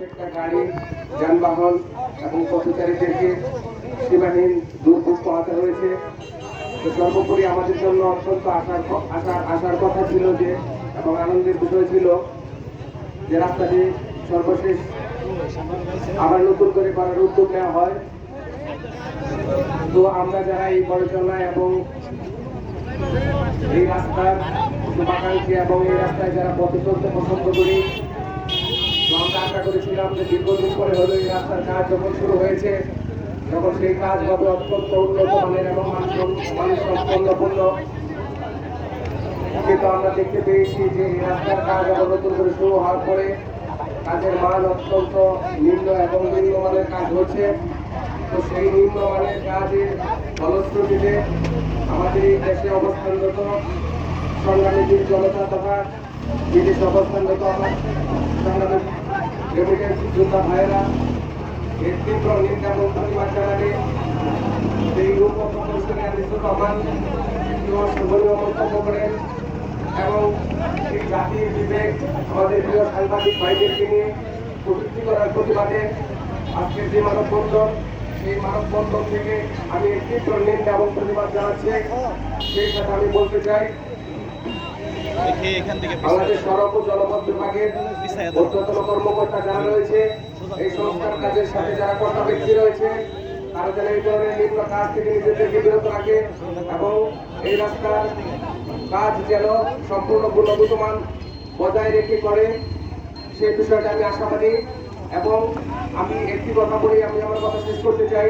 প্রত্যেকটা গাড়ি যানবাহন এবং পথচারীদেরকে সীমাহীন দুর্ভোগ পোহাতে হয়েছে। তো সর্বোপরি আমাদের জন্য অত্যন্ত আশার কথা ছিল যে, এবং আনন্দের বিষয় ছিল যে রাস্তাটি সর্বশেষ আবার নতুন করে করার উদ্যোগ নেওয়া হয়। তো আমরা যারা এই পরিচালনা এবং এই রাস্তার শুভাকাঙ্ক্ষী এবং এই রাস্তায় যারা পথে চলতে পছন্দ করি, আমরা আশা করেছিলাম যে দীর্ঘদিন পরে হলো এই রাস্তার কাজ যখন শুরু হয়েছে, তখন সেই কাজ হবে অত্যন্ত উন্নত মানের এবং মানসম্পন্ন। কিন্তু আমরা দেখতে পেয়েছি যে এই রাস্তার কাজ আবার নতুন করে শুরু হওয়ার পরে কাজের মান অত্যন্ত নিম্ন এবং নিম্নমানের কাজ হচ্ছে। তো সেই নিম্নমানের কাজের ফলশ্রুতিতে আমাদের এই দেশে অবস্থানরত সংগ্রামী জনতা তথা বিদেশে অবস্থানরত আমার সংগ্রামী রেমিটেন্স যোদ্ধা ভাইয়েরা এর তীব্র নিন্দা এবং প্রতিবাদ জানালে এই উপপ্রকৌশলী আনিসুর রহমান অসংখ্য মন্তব্য করেন এবং এই জাতির বিবেক আমাদের প্রিয় সাংবাদিক ভাইদেরকে নিয়ে প্রযুক্তি করার প্রতিবাদে আজকের যে মানববন্ধন, সেই মানববন্ধন থেকে আমি একটি নিন্দা এবং প্রতিবাদ জানাচ্ছি। সেই সাথে আমি বলতে চাই, আমাদের সড়ক ও জলপথ বিভাগের ঊর্ধ্বতন কর্মকর্তা যারা রয়েছে, এই সংস্কার কাজের সাথে যারা কর্তা ব্যক্তি রয়েছে, তারা যেন এই ধরনের নিম্ন কাজ থেকে নিজেদেরকে বিরত রাখে এবং এই রাস্তার কাজ যেন সম্পূর্ণ গুণগত মান বজায় রেখে করে, সেই বিষয়টা আমি আশাবাদী। এবং আমি একটি কথা বলি, আমি আমার কথা শেষ করতে চাই।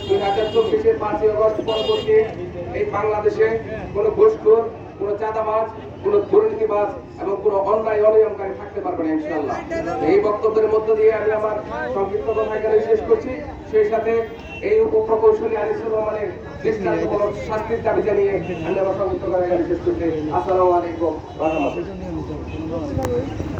2024-এর 5ই আগস্ট পরবর্তী এই বাংলাদেশে কোনো ঘুষখোর, কোনো চাঁদাবাজ, কোনো দুর্নীতিবাজ এবং কোনো অন্যায় অনিয়মকারী থাকতে পারবে না ইনশাআল্লাহ। এই বক্তব্যের মধ্য দিয়ে আমি আমার সংক্ষিপ্ত কথা এখানে শেষ করছি। সেই সাথে এই উপপ্রকৌশলী আনিসুর রহমানের দৃষ্টান্তমূলক শাস্তির দাবি জানিয়ে আমি আমার সংক্ষিপ্ত কথা এখানে শেষ করছি। আসসালামু আলাইকুম ওয়া রাহমাতুল্লাহ।